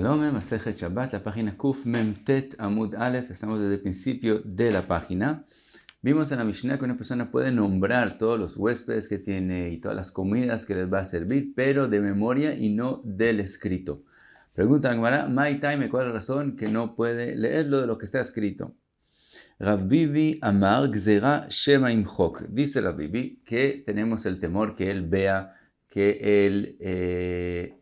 Shalom, Masejet Shabbat, la página Kuf Memtet Amud Aleph. Estamos desde el principio de la página. Vimos en la Mishnah que una persona puede nombrar todos los huéspedes que tiene y todas las comidas que les va a servir, pero de memoria y no del escrito. Pregunta Gemara, Mai Taime, ¿cuál es la razón que no puede leerlo de lo que está escrito? Rav Bibi Amar Gzera Shema Imchok. Dice Rav Bibi que tenemos el temor que él vea que él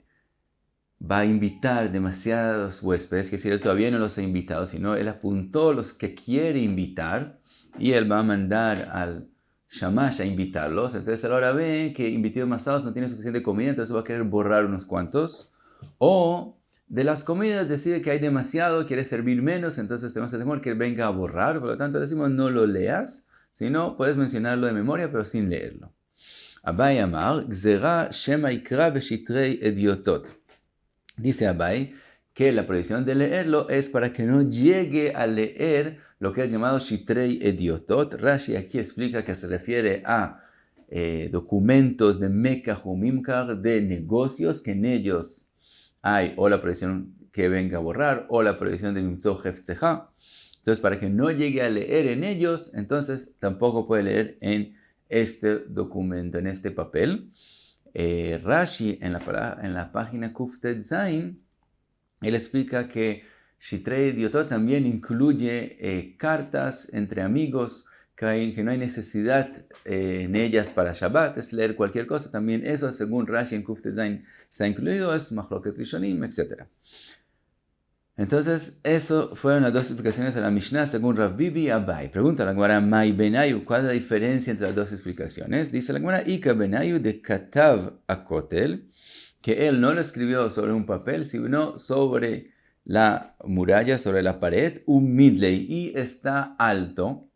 va a invitar demasiados huéspedes, que es decir, él todavía no los ha invitado, sino él apuntó los que quiere invitar y él va a mandar al shamash a invitarlos. Entonces él ahora ve que invitó demasiados, no tiene suficiente comida, entonces va a querer borrar unos cuantos. O de las comidas decide que hay demasiado, quiere servir menos, entonces tenemos el temor que él venga a borrar. Por lo tanto decimos no lo leas, sino puedes mencionarlo de memoria pero sin leerlo. Abai Amar Gzera Shema Ikra Beshitrei Ediotot. Dice Abai que la prohibición de leerlo es para que no llegue a leer lo que es llamado Shitrei Ediotot. Rashi aquí explica que se refiere a documentos de Mekach o Mimkar, de negocios que en ellos hay o la prohibición que venga a borrar o la prohibición de Mimtzo Hefzeha. Entonces, para que no llegue a leer en ellos, entonces tampoco puede leer en este documento, en este papel. Rashi en la página Kuftet Zain, él explica que Shitrei Ediotot también incluye cartas entre amigos, que no hay necesidad en ellas para Shabbat, es leer cualquier cosa. También eso, según Rashi en Kuftet Zain, está incluido, es Machloket Rishonim, etc. Entonces, eso fueron las dos explicaciones de la Mishnah según Rav Bibi y Abai. Pregunta la Gemara, Mai Benayu, ¿cuál es la diferencia entre las dos explicaciones? Dice la Gemara, Ika Benayu de Katav Akotel, que él no lo escribió sobre un papel, sino sobre la muralla, sobre la pared, un midley, y está alto.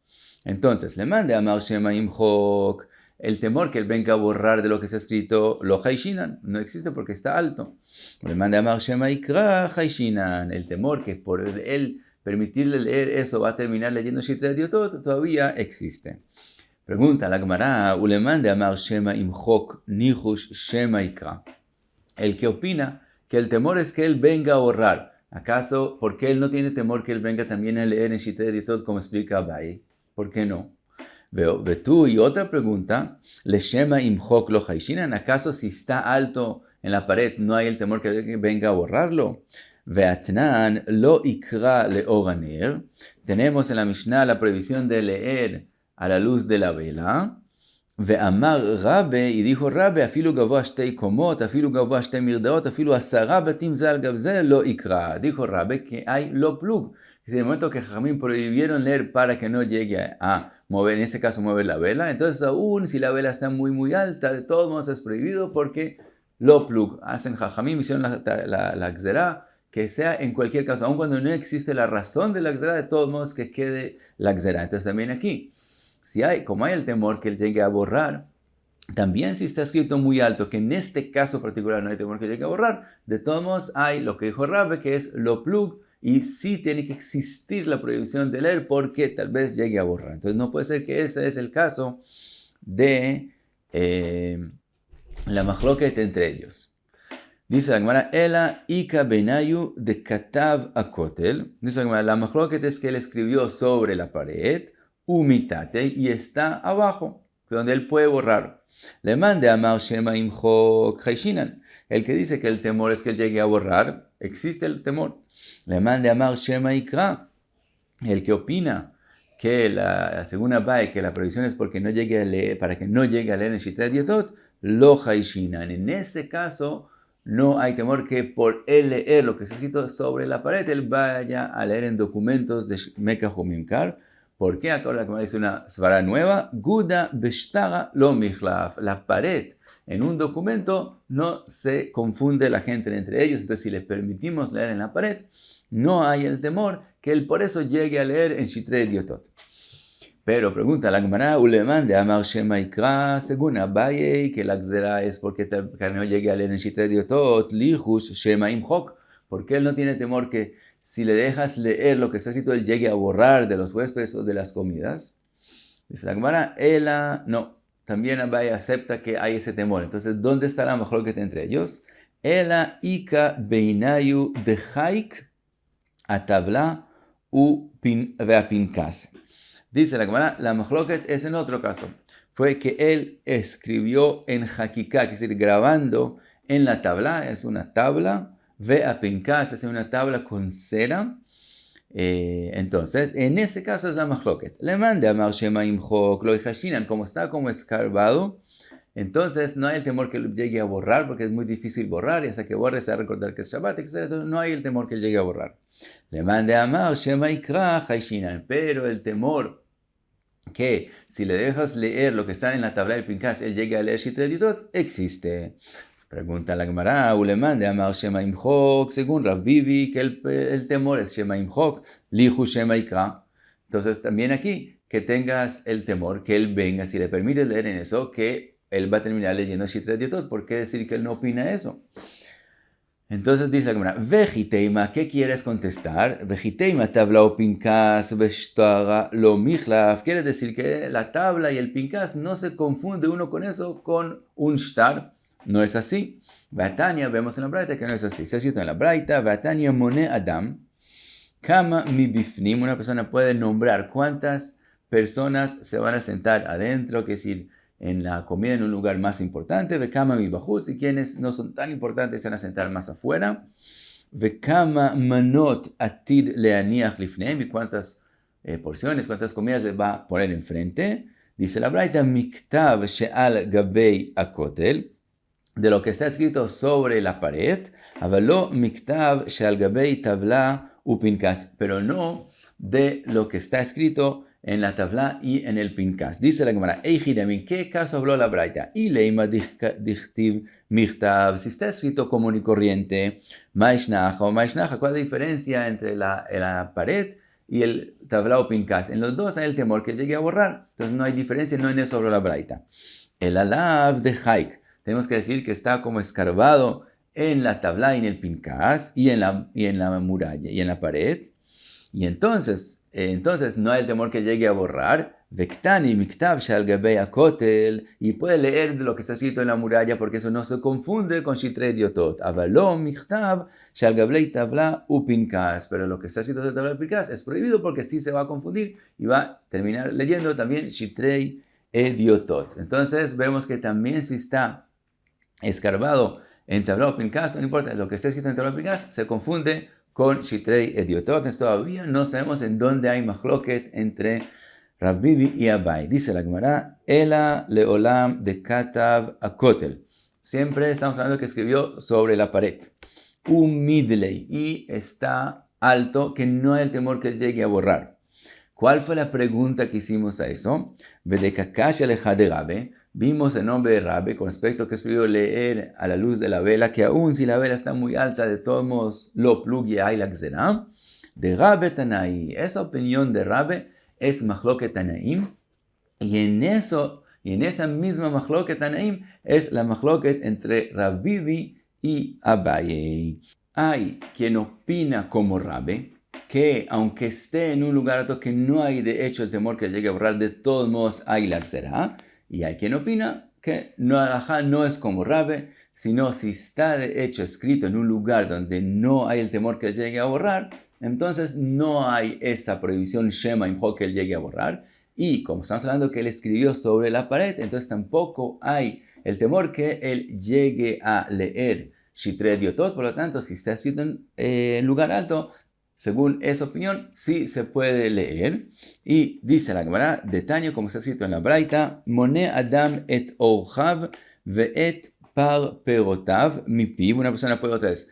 Entonces, le manda a Amar Shema Imchok, el temor que él venga a borrar de lo que se ha escrito, lo haishinan, no existe porque está alto. Le manda a Amar Shema Ikra haishinan, el temor que por él permitirle leer eso va a terminar leyendo Shitrei Ediotot, todavía existe. Pregunta la Gemara, le manda a Amar Shema Imchok nihush Shema Ikra. El que opina que el temor es que él venga a borrar. ¿Acaso, por qué él no tiene temor que él venga también a leer en Shitrei Ediotot como explica Abai? ¿Por qué no? Veo, tú y otra pregunta, le shema imchok lo haishinan, ¿acaso si está alto en la pared no hay el temor que venga a borrarlo? Veatnan lo ikra le oraner, tenemos en la Mishnah la prohibición de leer a la luz de la vela. Ve'amar Rabbe, y dijo Rabbe, afilu gavoa shtei komot, afilu gavoa shtei mirdaot, afilu 10 batim ze al gav ze lo ikra. Dijo Rabbe que hay lo plug. En el momento que Jajamín prohibieron leer para que no llegue a mover, en este caso mover la vela, entonces aún si la vela está muy alta, de todos modos es prohibido porque lo plug. Hacen Jajamín, hicieron la gzera, que sea en cualquier caso, aun cuando no existe la razón de la gzera, de todos modos que quede la gzera. Entonces también aquí, como hay el temor que él llegue a borrar, también si está escrito muy alto, que en este caso particular no hay temor que llegue a borrar, de todos modos hay lo que dijo Rabbe, que es lo plug, y sí tiene que existir la prohibición de leer porque tal vez llegue a borrar. Entonces no puede ser que ese es el caso de la machloket entre ellos. Dice la Gemara, Ela Ika Benayu de Katav Akotel. Dice la Gemara, la machloket es que él escribió sobre la pared, umitate, y está abajo, donde él puede borrar. Le mande a Amar Shema Imchok haishinan. El que dice que el temor es que él llegue a borrar, existe el temor. Le mande a Amar Shema Ikra. El que opina que según Abai, que la prohibición es porque no llegue a leer, para que no llegue a leer en Shitrei Ediotot, lo haishinan. En este caso, no hay temor que por él leer lo que está escrito sobre la pared, él vaya a leer en documentos de Mekach o Mimkar. ¿Por qué? Acá la Gemara dice una svara nueva. Guda beshtara lo michlaf. La pared en un documento no se confunde la gente entre ellos. Entonces, si le permitimos leer en la pared, no hay el temor que él por eso llegue a leer en Shitrei Ediotot. Pero pregunta la Gemara, uleman de Amar Shema Ikra, según Abaye, que la gzera es porque no llegue a leer en Shitrei Ediotot, lihush Shema Imchok, porque él no tiene temor que si le dejas leer lo que está escrito, él llegue a borrar de los huéspedes o de las comidas. Dice la Gemara, no. También Abai acepta que hay ese temor. Entonces, ¿dónde está la machloket entre ellos? Ela ika beinayu de haik atabla veapinkas. Dice la Gemara, la mahloket es en otro caso. Fue que él escribió en hakiká, que es decir, grabando en la tabla, es una tabla, veapinkas, es una tabla con cera. Entonces, en este caso es la mahloket. Le mande a Mar Shema Imchok, lo Hashinan, como está como escarbado. Entonces no hay el temor que llegue a borrar, porque es muy difícil borrar, y hasta que borre se va a recordar que es Shabbat, etc. Entonces no hay el temor que llegue a borrar. Le mande a Mar Shema Ikra Hashinan, pero el temor que si le dejas leer lo que está en la tabla del Pinkas, él llegue a leer Shitrei Diotot, existe. Pregunta la Gemara, le mande a Mar Shema Imchok, según Rav Bibi, que el temor es Shema Imchok, Lihu Shema Ikra. Entonces también aquí, que tengas el temor, que él venga, si le permites leer en eso, que él va a terminar leyendo Shitrei Diotot. ¿Por qué decir que él no opina eso? Entonces dice la Gemara, Vejiteima, ¿qué quieres contestar? Vejiteima tabla o pinkas veshtara lo michlaf. Quiere decir que la tabla y el pinkas no se confunde uno con eso, con un shtar. No es así. Vatania, vemos en la Braita que no es así. Se cita en la Braita, Vatania mone adam, kama mi bifnim. Una persona puede nombrar cuántas personas se van a sentar adentro, que es decir, en la comida en un lugar más importante, vekama mi bajuz, y quienes no son tan importantes se van a sentar más afuera, vekama manot atid leaniach lifneim, y cuántas porciones, cuántas comidas le va a poner enfrente. Dice la Braita, miktav she'al gabei akotel, de lo que está escrito sobre la pared, avalo miktav she'al gabei tabla upinkas, pero no de lo que está escrito en la tabla y en el pinkas. Dice la Gemara, ¿en qué caso habló la Braita? Y leima dichtiv michtav, si está escrito común y corriente, maishnacha o maishnacha, ¿cuál es la diferencia entre la pared y el tabla o pinkas? En los dos hay el temor que llegue a borrar, entonces no hay diferencia, no en eso habló la Braita. El alav de haik, tenemos que decir que está como escarbado en la tabla y en el pinkas y en la muralla y en la pared. Y entonces no hay el temor que llegue a borrar. Vektani miktav shal gabei akotel, y puede leer de lo que está escrito en la muralla, porque eso no se confunde con Shitrei Diotot. Avalo miktav shal gabei tabla upinkas, pero lo que está escrito en la tabla upinkas es prohibido porque sí se va a confundir y va a terminar leyendo también Shitrei Diotot. Entonces vemos que también si está escarbado en tabla upinkas, no importa, lo que está escrito en tabla upinkas se confunde con Shitrei Diotot. Entonces todavía no sabemos en dónde hay mahloket entre Rav Bibi y Abai. Dice la Gemara, Ela leolam de katav akotel. Siempre estamos hablando que escribió sobre la pared. Un midley, y está alto, que no hay el temor que llegue a borrar. ¿Cuál fue la pregunta que hicimos a eso? Vedekakash aleja de Rabe. Vimos el nombre de Rabe con respecto a que escribió leer a la luz de la vela, que aún si la vela está muy alta, de todos modos lo plug hay la gzera. De Rabe Tanai, esa opinión de Rabe es mahloket Tanaim, y en esa misma mahloket Tanaim es la mahloket entre Rav Bibi y Abaye. Hay quien opina como Rabe, que aunque esté en un lugar alto que no hay de hecho el temor que llegue a borrar, de todos modos hay la gzera. Y hay quien opina que no es como Rabe, sino si está de hecho escrito en un lugar donde no hay el temor que llegue a borrar, entonces no hay esa prohibición Shema Imchok que él llegue a borrar. Y como estamos hablando que él escribió sobre la pared, entonces tampoco hay el temor que él llegue a leer Shitrei Diotot. Por lo tanto, si está escrito en lugar alto, según esa opinión, sí se puede leer. Y dice la Gemara, detalle como está escrito en la Braita, Mone Adam et orchav ve'et par perotav mipiv. Una persona puede otra vez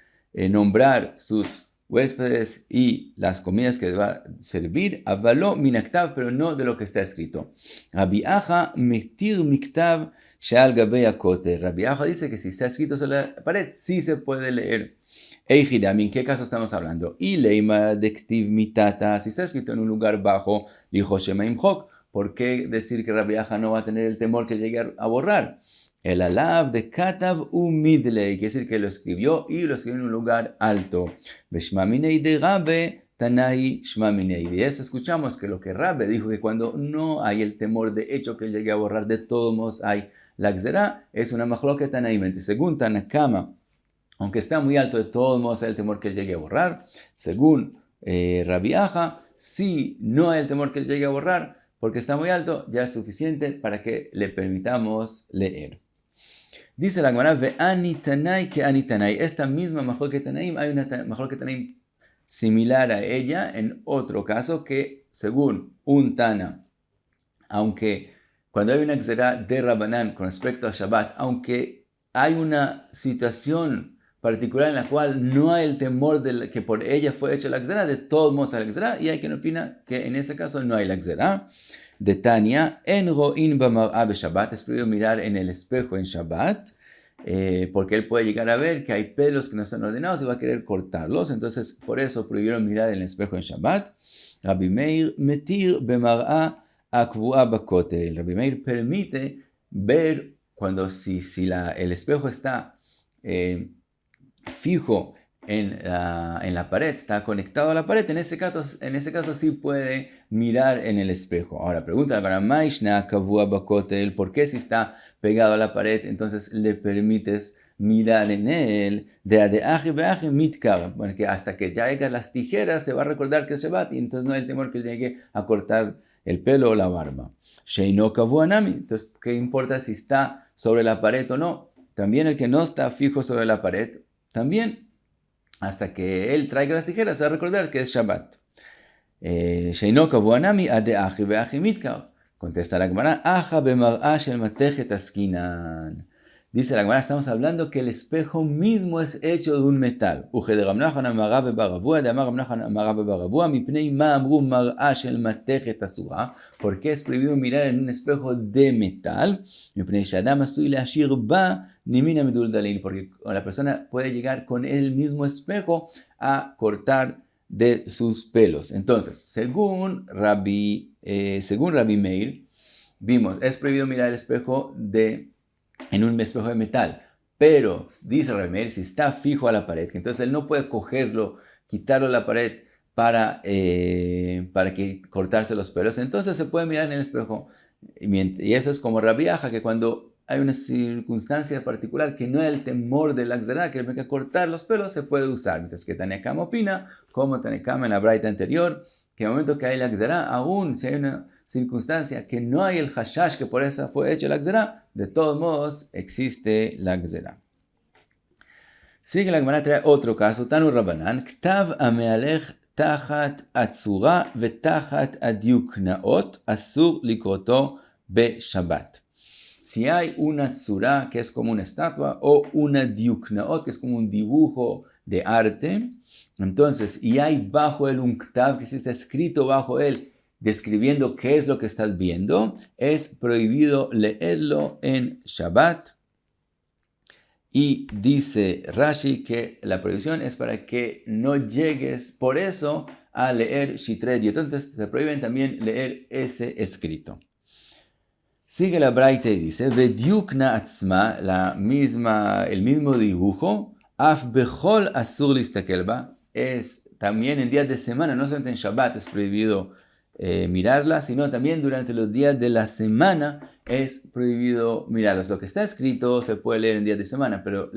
nombrar sus huéspedes y las comidas que va a servir, avalo minaktav, pero no de lo que está escrito. Rabbi Acha metir miktav she'al gabei akotel. Rabbi Acha dice que si está escrito sobre la pared, sí se puede leer. ¿En qué caso estamos hablando? Y leima dektiv mitata, si está escrito en un lugar bajo, dijo Shema Imchok, ¿por qué decir que Rabbi Acha no va a tener el temor que llegue a borrar? El alav de katav umidlei, quiere decir que lo escribió y lo escribió en un lugar alto. Beshmaminei de Rabe, Tanai shmaminei. De eso escuchamos que lo que Rabe dijo, que cuando no hay el temor de hecho que llegue a borrar, de todos modos hay la gzera, es una mahloket Tanaim. Según Tanakama, aunque está muy alto, de todos modos hay el temor que él llegue a borrar. Según Rabbi Aja, si no hay el temor que él llegue a borrar, porque está muy alto, ya es suficiente para que le permitamos leer. Dice la Gemara, ve'ani tanai que ani tanai. Esta misma Mahloket Tanaim, hay una Mahloket Tanaim similar a ella en otro caso que según un Tana, aunque cuando hay una Gzerá de Rabanán con respecto a Shabbat, aunque hay una situación particular en la cual no hay el temor de que por ella fue hecha la Gzerá, de todos modos hay la Gzerá, y hay quien opina que en ese caso no hay la Gzerá. De Tania, en ro'in b'mar'a b'Shabbat, es prohibido mirar en el espejo en Shabbat, porque él puede llegar a ver que hay pelos que no están ordenados y va a querer cortarlos, entonces por eso prohibieron mirar en el espejo en Shabbat. Rabbi Meir metir b'mar'a akvu'a b'kotel. Rabbi Meir permite ver cuando el espejo está fijo en la pared, está conectado a la pared, en ese caso sí puede mirar en el espejo. Ahora pregunta para Maishna Kavua Bakotel, ¿por qué si está pegado a la pared entonces le permites mirar en él? Bueno, que hasta que ya lleguen las tijeras se va a recordar que es Shabbat y entonces no hay el temor que llegue a cortar el pelo o la barba. Sheino Kavua Nami, entonces ¿qué importa si está sobre la pared o no? También el que no está fijo sobre la pared, también hasta que él traiga las tijeras, se va a recordar que es Shabbat. Sheino kavuanami ade achi ve'achi mitkar. Contesta la Gemara, aja bemar'a shel matechet askinan. Dice la Gemara, estamos hablando que el espejo mismo es hecho de un metal. Ujed Rab Nachman amara bebarabua, de amar Rab Nachman amara bebarabua, mipnei ma amru mar'a shel matechet asura. ¿Por qué es prohibido mirar en un espejo de metal? Mipnei she'adam asui le'ashir ba nimina midul dalil, porque la persona puede llegar con el mismo espejo a cortar de sus pelos. Entonces, según Rabbi Meir, vimos, es prohibido mirar el espejo en un espejo de metal, pero dice Rabbi Meir, si está fijo a la pared, que entonces él no puede cogerlo, quitarlo de la pared para que cortarse los pelos, entonces se puede mirar en el espejo. Y eso es como Rabbi Aja, que cuando hay una circunstancia particular que no hay el temor de la Gzerá, que hay que cortar los pelos, se puede usar. Mientras que Tanekama opina, como Tanekama en la braita anterior, que en el momento que hay la Gzerá, aún si hay una circunstancia que no hay el hashash, que por esa fue hecha la Gzerá, de todos modos existe la Gzerá. Sigue la Gemara, trae otro caso, Tanu Rabbanan, Ktav amealech tachat atzura vetachat adiuk naot, asur likroto be Shabbat. Si hay una tzura, que es como una estatua, o una diuknaot, que es como un dibujo de arte, entonces, y hay bajo él un ktav, que está escrito bajo él, describiendo qué es lo que estás viendo, es prohibido leerlo en Shabbat. Y dice Rashi que la prohibición es para que no llegues por eso a leer Shitred. Y entonces te prohíben también leer ese escrito. Sigue la braita y dice, Vediukna atzma, el mismo dibujo, af bechol asur listakelba, es también en días de semana, no solamente en Shabbat es prohibido mirarla, sino también durante los días de la semana es prohibido mirarlas. Lo que está escrito se puede leer en días de semana, pero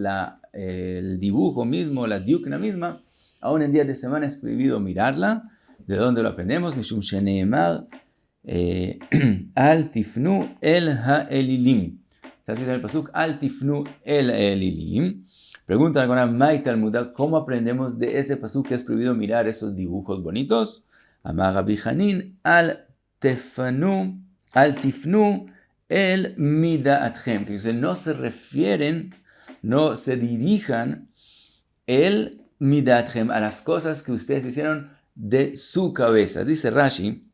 el dibujo mismo, la diukna misma, aún en días de semana es prohibido mirarla. ¿De dónde lo aprendemos? Mishum sheneemar, al tifnu el ha'elilim. Está escrito en el pasuk, al tifnu el ha'elilim. Pregunta alguna Mai Talmuda, ¿cómo aprendemos de ese pasuk que es prohibido mirar esos dibujos bonitos? Amar Rabbi Hanin, al tifnu el mida'atchem, que no se refieren, no se dirijan el mida'atchem a las cosas que ustedes hicieron de su cabeza. Dice Rashi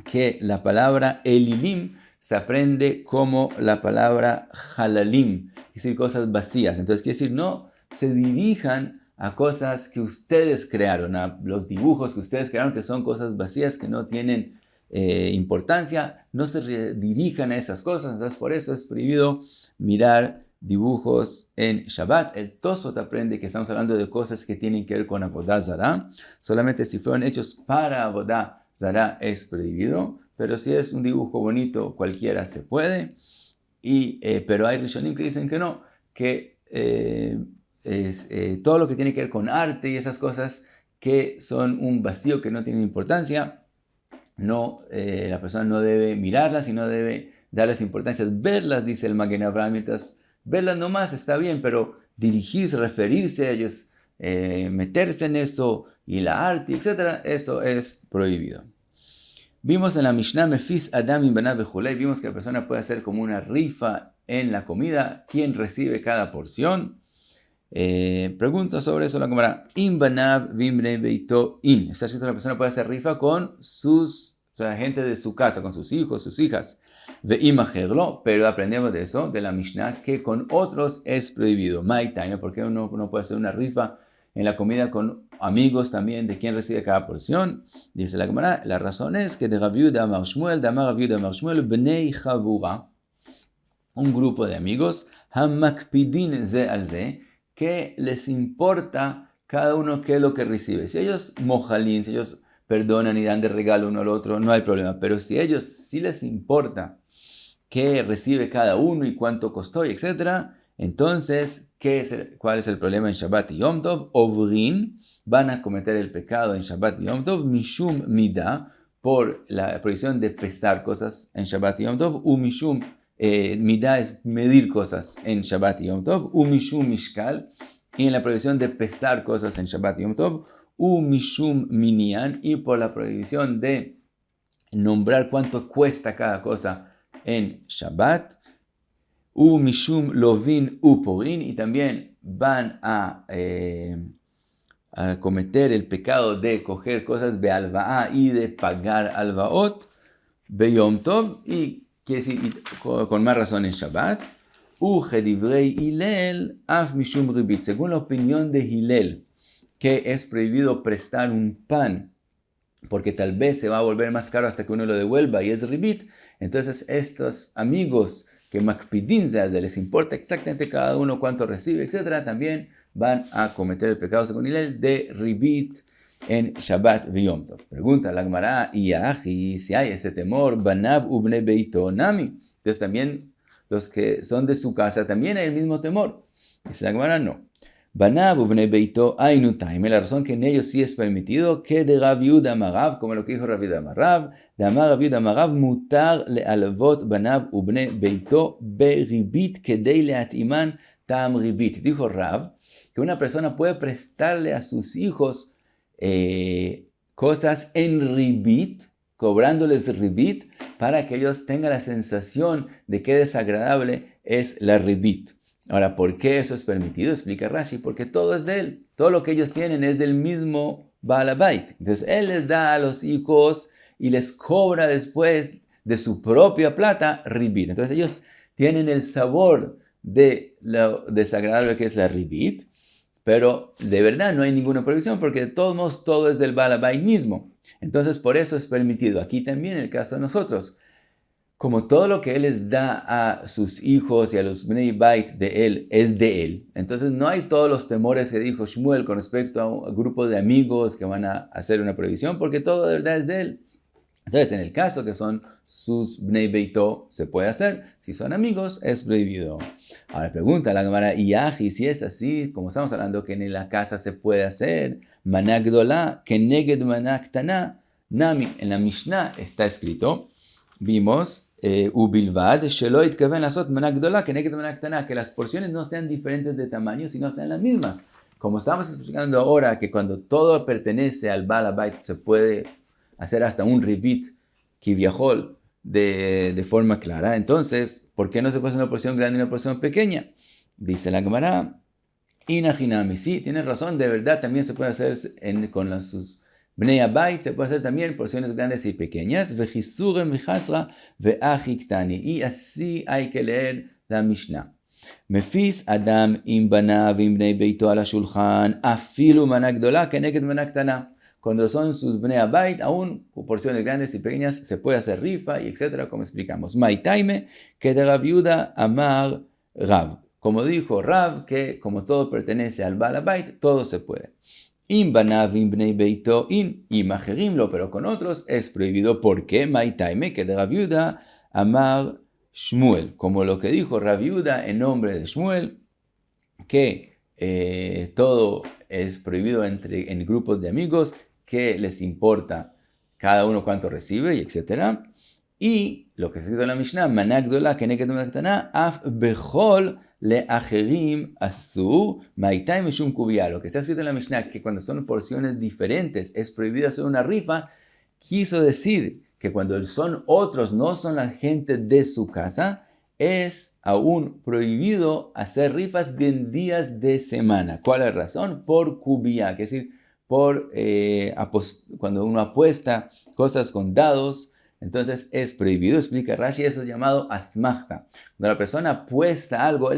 que la palabra elilim se aprende como la palabra halalim, es decir, cosas vacías. Entonces quiere decir, no se dirijan a cosas que ustedes crearon, a los dibujos que ustedes crearon, que son cosas vacías, que no tienen importancia, no se dirijan a esas cosas. Entonces por eso es prohibido mirar dibujos en Shabbat. El Tosfot aprende que estamos hablando de cosas que tienen que ver con Avodah Zará. Solamente si fueron hechos para Avodah Zará es prohibido, pero si es un dibujo bonito cualquiera se puede. Pero hay Rishonim que dicen que no, que todo lo que tiene que ver con arte y esas cosas que son un vacío que no tienen importancia, la persona no debe mirarlas y no debe darles importancia. Verlas, dice el Magen Avraham, mientras verlas nomás está bien, pero dirigirse, referirse a ellos, meterse en eso y la arte, etc., eso es prohibido. Vimos en la Mishnah, Mefis Adam in Banav vechulei, vimos que la persona puede hacer como una rifa en la comida, quien recibe cada porción. Pregunta sobre eso la Gemara. In Banav vimne beito in. Está escrito que la persona puede hacer rifa con gente de su casa, con sus hijos, sus hijas. Ve'imajerlo, pero aprendemos de eso, de la Mishnah, que con otros es prohibido. My time, porque uno puede hacer una rifa en la comida con amigos también de quien recibe cada porción. Dice la Gemara, la razón es que de Rav Yehuda Amar Shmuel, de Amar Rav Yehuda Amar Shmuel, bnei chavura, un grupo de amigos, hamakpidin ze al ze, que les importa cada uno qué es lo que recibe. Si ellos mojalín, si ellos perdonan y dan de regalo uno al otro, no hay problema. Pero si ellos sí les importa qué recibe cada uno y cuánto costó, etc., entonces, ¿cuál es el problema en Shabbat y Yom Tov? Ovrin, van a cometer el pecado en Shabbat y Yom Tov, mishum midah, por la prohibición de pesar cosas en Shabbat y Yom Tov, mishum midah es medir cosas en Shabbat y Yom Tov, mishum mishkal, y en la prohibición de pesar cosas en Shabbat y Yom Tov, mishum minyan, y por la prohibición de nombrar cuánto cuesta cada cosa en Shabbat, mishum lovin uporin, y también van a cometer el pecado de coger cosas de alvaá y de pagar alvaot beyom tov, y quiere decir con más razón en Shabbat. Uchedivrei Hillel af mishum ribit, según la opinión de Hillel, que es prohibido prestar un pan porque tal vez se va a volver más caro hasta que uno lo devuelva y es ribit. Entonces estos amigos que makpidin les importa exactamente cada uno cuánto recibe, etc., también van a cometer el pecado según Hillel de ribit en Shabbat y Yom Tov. Pregunta la Gemara, y si hay ese temor, banav ubne beito nami, entonces también los que son de su casa también hay el mismo temor. Dice la Gemara, no. Banav ubne beito ainu taime, la razón que en ellos sí es permitido, que de Rav Yehuda Amar Rav, como lo que dijo Rav Yehuda Amar Rav, de Amar Rav Yehuda Amar Rav, mutar lealvot banav ubne beito beribit kedei leatiman tam ribit. Dijo Rav que una persona puede prestarle a sus hijos cosas en ribit, cobrándoles ribit, para que ellos tengan la sensación de qué desagradable es la ribit. Ahora, ¿por qué eso es permitido? Explica Rashi, porque todo es de él. Todo lo que ellos tienen es del mismo Baal Habait. Entonces, él les da a los hijos y les cobra después de su propia plata ribit. Entonces, ellos tienen el sabor de lo desagradable que es la ribit, pero de verdad no hay ninguna prohibición, porque de todos modos todo es del Baal Habait mismo. Entonces, por eso es permitido. Aquí también el caso de nosotros. Como todo lo que él les da a sus hijos y a los Bnei Bait de él es de él, entonces no hay todos los temores que dijo Shmuel con respecto a un grupo de amigos que van a hacer una prohibición, porque todo de verdad es de él. Entonces, en el caso que son sus Bnei Beito, se puede hacer. Si son amigos, es prohibido. Ahora pregunta la Gemara, y si es así, como estamos hablando que en la casa se puede hacer, manak gdola, keneged manak tana, nami. En la Mishnah está escrito, vimos, ubilvad, shelo itkaven lasot manak gdola, keneged manak tana, que las porciones no sean diferentes de tamaño, sino sean las mismas. Como estamos explicando ahora, que cuando todo pertenece al Baal Habait, se puede hacer hasta un ribit kiviahol de forma clara. Entonces, ¿por qué no se puede hacer una porción grande y una porción pequeña? Dice la Gemara, inajinami, sí, tienes razón, de verdad también se puede hacer con sus Bnei Habait, se puede hacer también porciones grandes y pequeñas. Vejisurim vejasra veachiktani. Y así hay que leer la Mishnah. Mefis Adam im banav im bnei beito ala shulchan afilu manak gdola keneged manak tana. Cuando son sus Bnei Habait, aún porciones grandes y pequeñas, se puede hacer rifa y etcétera, como explicamos. Maitaime, que de Rav Yehuda Amar Rav. Como dijo Rav, que como todo pertenece al Baal Habait, todo se puede. Im banav im bnei beito in imajerimlo, pero con otros es prohibido. ¿Por qué? Maitaime, que de Rav Yehuda Amar Shmuel. Como lo que dijo Rav Yehuda en nombre de Shmuel, que todo es prohibido en grupos de amigos, que les importa cada uno cuánto recibe, y etc. Y lo que se escrito en la Mishnah, maná gdola keneged maná ktana, af bechol leacherim asur, maitai mishum kubia. Lo que se ha escrito en la Mishnah, que cuando son porciones diferentes es prohibido hacer una rifa, quiso decir que cuando son otros, no son la gente de su casa, es aún prohibido hacer rifas en días de semana. ¿Cuál es la razón? Por kubia, que es decir, cuando uno apuesta cosas con dados, entonces es prohibido. Explica Rashi, eso es llamado asmachta. Cuando la persona apuesta algo,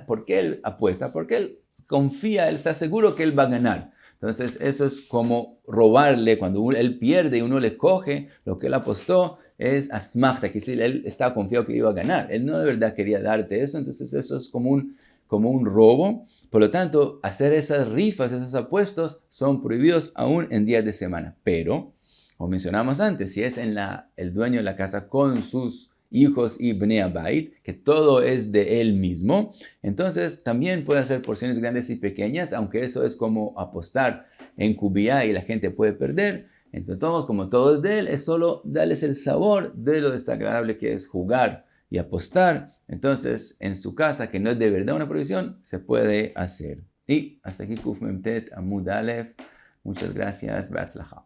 ¿por qué él apuesta? Porque él confía, él está seguro que él va a ganar. Entonces eso es como robarle. Cuando él pierde y uno le coge lo que él apostó, es asmachta, que es decir, él estaba confiado que iba a ganar. Él no de verdad quería darte eso, entonces eso es como un robo. Por lo tanto, hacer esas rifas, esos apuestos, son prohibidos aún en días de semana. Pero, como mencionamos antes, si es el dueño de la casa con sus hijos y bnei abait, que todo es de él mismo, entonces también puede hacer porciones grandes y pequeñas, aunque eso es como apostar en kubia y la gente puede perder. Entonces, como todo es de él, es solo darles el sabor de lo desagradable que es jugar y apostar. Entonces, en su casa, que no es de verdad una prohibición, se puede hacer. Y hasta aquí Kuf Memtet Amud Aleph. Muchas gracias. Be'atzlacha.